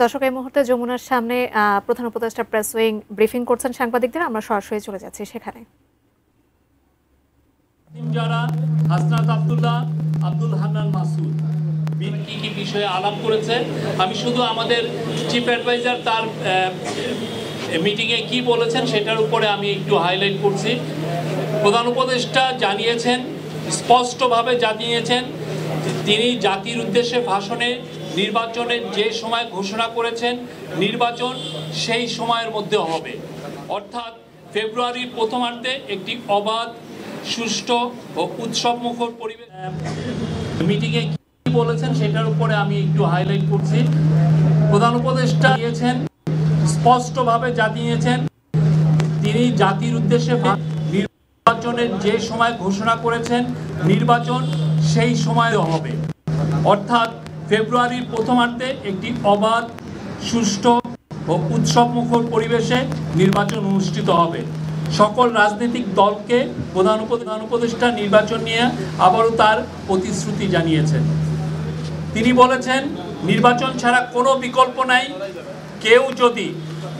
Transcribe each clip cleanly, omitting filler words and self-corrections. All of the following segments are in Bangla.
দর্শক এই মুহূর্তে যমুনার সামনে প্রধান উপদেষ্টা প্রেস উইং ব্রিফিং করছেন সাংবাদিকদের, আমরা সরাসরি চলে যাচ্ছি সেখানে। যারা হাসনাত আব্দুল্লাহ, আব্দুল হান্নান মাসুদ কি কি বিষয়ে আলাপ করেছে, আমি শুধু আমাদের চিফ অ্যাডভাইজার তার মিটিংয়ে কি বলেছেন সেটার উপরে আমি একটু হাইলাইট করছি। প্রধান উপদেষ্টা জানিয়েছেন, স্পষ্টভাবে জানিয়েছেন, তিনি জাতির উদ্দেশ্যে ভাষণে নির্বাচনের যে সময় ঘোষণা করেছেন নির্বাচন সেই সময়ের মধ্যে হবে, অর্থাৎ ফেব্রুয়ারির প্রথমার্ধে একটি অবাধ, সুষ্ঠু ও উৎসবমুখর পরিবেশ। মিটিংয়ে কি বলেছেন সেটার উপরে আমি একটু হাইলাইট করছি। প্রধান উপদেষ্টা দিয়েছেন, স্পষ্টভাবে জানিয়েছেন, তিনি জাতির উদ্দেশ্যে নির্বাচনের যে সময় ঘোষণা করেছেন নির্বাচন সেই সময় হবে, অর্থাৎ ফেব্রুয়ারির প্রথমার্ধে একটি অবাধ, সুষ্ঠু ও উৎসবমুখর পরিবেশে নির্বাচন অনুষ্ঠিত হবে। সকল রাজনৈতিক দলকে প্রধান উপদেষ্টা নির্বাচন নিয়ে আবারও তার প্রতিশ্রুতি জানিয়েছেন। তিনি বলেছেন, নির্বাচন ছাড়া কোনো বিকল্প নাই। কেউ যদি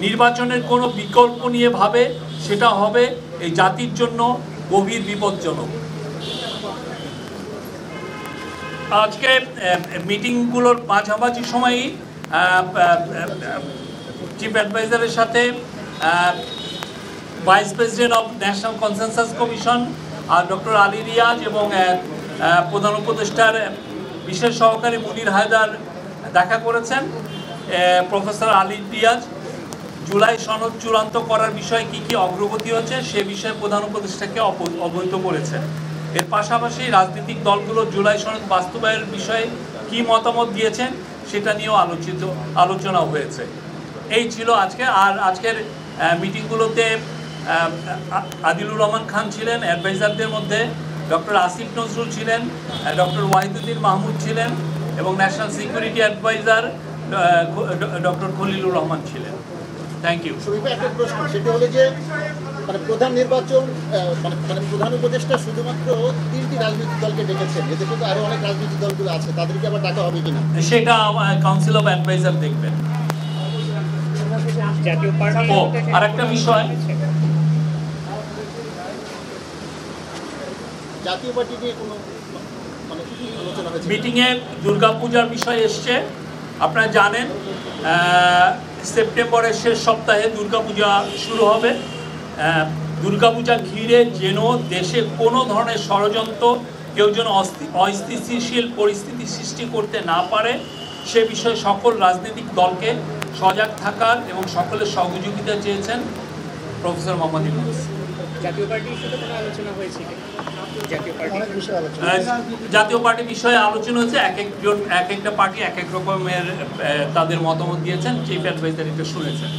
নির্বাচনের কোনো বিকল্প নিয়ে ভাবে সেটা হবে এই জাতির জন্য গভীর বিপজ্জনক। আজকে মিটিংগুলোর মাঝামাঝি সময়ই চিফ অ্যাডভাইজারের সাথে vice president of national consensus commission আর ডক্টর আলী রিয়াজ এবং প্রধান উপদেষ্টার বিশেষ সহকারী মুনির হায়দার দেখা করেছেন। প্রফেসর আলী রিয়াজ জুলাই সনদ চূড়ান্ত করার বিষয়ে কি কি অগ্রগতি হচ্ছে সে বিষয়ে প্রধান উপদেষ্টাকে অবহিত করেছেন। এর পাশাপাশি রাজনৈতিক দলগুলো জুলাই সনদ বাস্তবায়নের বিষয়ে কি মতামত দিয়েছেন সেটা নিয়েও আলোচনা হয়েছে। এই ছিল আজকে। আর আজকের মিটিংগুলোতে আদিলুর রহমান খান ছিলেন, অ্যাডভাইজারদের মধ্যে ডক্টর আসিফ নজরুল ছিলেন, ডক্টর ওয়াহিদুদ্দিন মাহমুদ ছিলেন এবং national security adviser doctor Khalilur Rahman ছিলেন। Thank you. একটা প্রশ্ন, সেটা হলো যে প্রধান নির্বাচন প্রধান উপদেষ্টা শুধুমাত্র 3টি রাজনৈতিক দলকে ডেকেছেন, এতে কিন্তু আরো অনেক রাজনৈতিক দলগুলো আছে, তাদেরকে আবার ডাকা হবে কিনা সেটা কাউন্সিল অফ অ্যাডভাইজার দেখবেন। আর একটা বিষয়, জাতীয় পার্টি নিয়ে কোনো মিটিংয়ে দুর্গাপূজার বিষয় এসছে। আপনারা জানেন সেপ্টেম্বরের শেষ সপ্তাহে দুর্গাপূজা শুরু হবে। দুর্গাপূজা ঘিরে যেন দেশে কোনো ধরনের ষড়যন্ত্র, কেউ যেন অস্থিতিশীল পরিস্থিতি সৃষ্টি করতে না পারে সে বিষয়ে সকল রাজনৈতিক দলকে সজাগ থাকার এবং সকলের সহযোগিতা চেয়েছেন প্রফেসর মোহাম্মদ ইউনূস। জাতীয় পার্টির সাথে কোনো আলোচনা হয়েছে? জাতীয় পার্টি বিষয়ে আলোচনা হয়েছে। এক একটা পার্টি এক এক রকমের তাদের মতামত দিয়েছেন, চিফ অ্যাডভাইজার এটা শুনেছেন।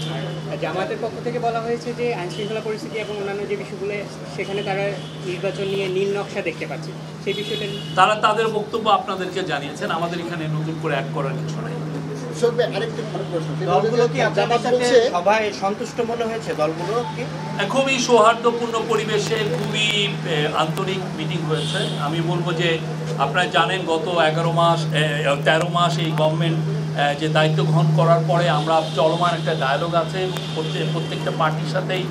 জামায়াতের পক্ষ থেকে বলা হয়েছে যে আইনশৃঙ্খলা পরিস্থিতি এবং অন্যান্য যে বিষয়গুলো সেখানে তারা নির্বাচন নিয়ে নীল নকশা দেখতে পাচ্ছে, সেই বিষয়টা তারা তাদের বক্তব্য আপনাদেরকে জানিয়েছেন। আমাদের এখানে নতুন করে অ্যাড করার কিছু নাই। সন্তুষ্ট মনে হয়েছে দলগুলো? খুবই সৌহার্দ্যপূর্ণ পরিবেশে খুবই আন্তরিক মিটিং হয়েছে। আমি বলবো যে আপনারা জানেন গত 13 মাস এই গভর্নমেন্ট যে দায়িত্ব গ্রহণ করার পরে আমরা চলমান একটা ডায়ালগ আছে, প্রত্যেকটা পার্টির সাথেই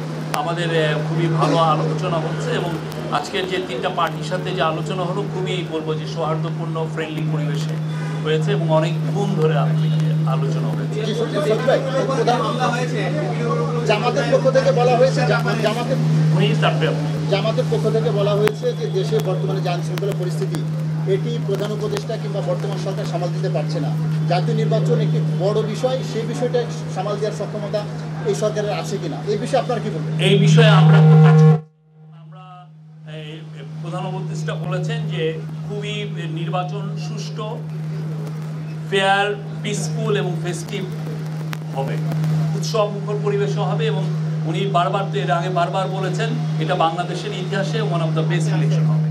আমাদের খুবই ভালো আলোচনা হচ্ছে এবং আজকের যে 3টা পার্টির সাথে যে আলোচনা হলো খুবই বলবো যে সৌহার্দ্যপূর্ণ ফ্রেন্ডলি পরিবেশে হয়েছে এবং অনেকক্ষণ ধরে আলোচনা হয়েছে। জামাতের পক্ষ থেকে বলা হয়েছে যে দেশের বর্তমানে যে আইনশৃঙ্খলা পরিস্থিতি এটি প্রধান উপদেষ্টা কিংবা বর্তমান সরকার সামাল দিতে পারছে না। জাতীয় নির্বাচন একটি বড় বিষয়, সেই বিষয়টা সামাল দেওয়ার সক্ষমতা এই সরকারের আছে কিনা, এই বিষয়ে আপনার কি বলবেন? এই বিষয়ে আমরা প্রধান উপদেষ্টা বলেছেন যে খুবই নির্বাচন সুষ্ঠু, ফেয়ার, পিসফুল এবং ফেস্টিভ হবে, উৎসব মুখর পরিবেশও হবে এবং উনি বারবার তো এর আগে বারবার বলেছেন এটা বাংলাদেশের ইতিহাসে one of the best election হবে।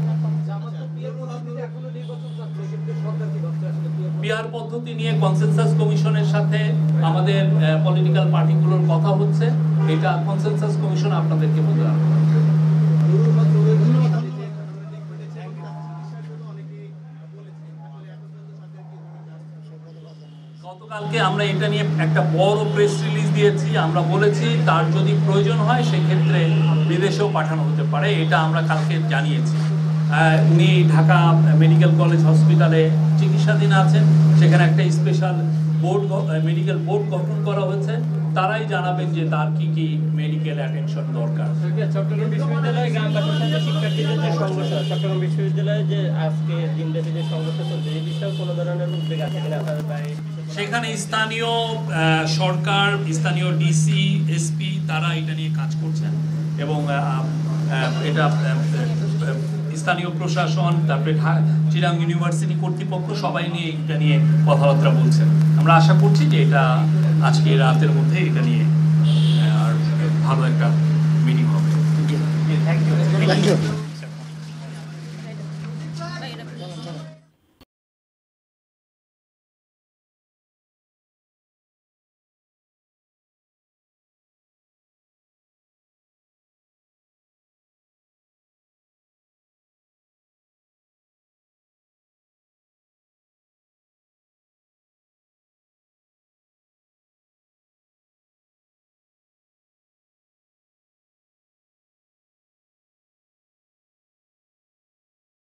পিআর পদ্ধতি নিয়ে কনসেনসাস কমিশনের সাথে আমাদের পলিটিক্যাল পার্টিগুলোর কথা হচ্ছে, এটা কনসেনসাস কমিশন আপনাদেরকে বলতে হবে। গতকাল কালকে আমরা এটা নিয়ে একটা বড় প্রেস রিলিজ দিয়েছি। আমরা বলেছি তার যদি প্রয়োজন হয় সেক্ষেত্রে বিদেশেও পাঠানো হতে পারে, এটা আমরা কালকে জানিয়েছি। উনি ঢাকা মেডিকেল কলেজ হসপিটালে চিকিৎসাধীন আছেন, সেখানে একটা স্পেশাল মেডিকেল বোর্ড গঠন করা হয়েছে, তারাই জানাবেন যে তার কি কি মেডিকেল অ্যাটেনশন দরকার। চট্টগ্রাম বিশ্ববিদ্যালয়ে গ্রামবাসীর সাথে শিক্ষার্থীদের যে সংঘর্ষ, চট্টগ্রাম বিশ্ববিদ্যালয়ে যে আজকে দিনব্যাপী যে সংঘর্ষ চলছে, এই বিষয়ে কোনো ধরনের উদ্বেগ আছে কিনা আপনার? সেখানে স্থানীয় সরকার, স্থানীয় ডিসি, এসপি তারা এটা নিয়ে কাজ করছেন এবং এটা স্থানীয় প্রশাসন, তারপরে চিরাং ইউনিভার্সিটি কর্তৃপক্ষ সবাই নিয়ে এটা নিয়ে কথাবার্তা বলছেন। আমরা আশা করছি যে এটা আজকে রাতের মধ্যে এটা নিয়ে আর ভালো একটা মিটিং হবে। Thank you.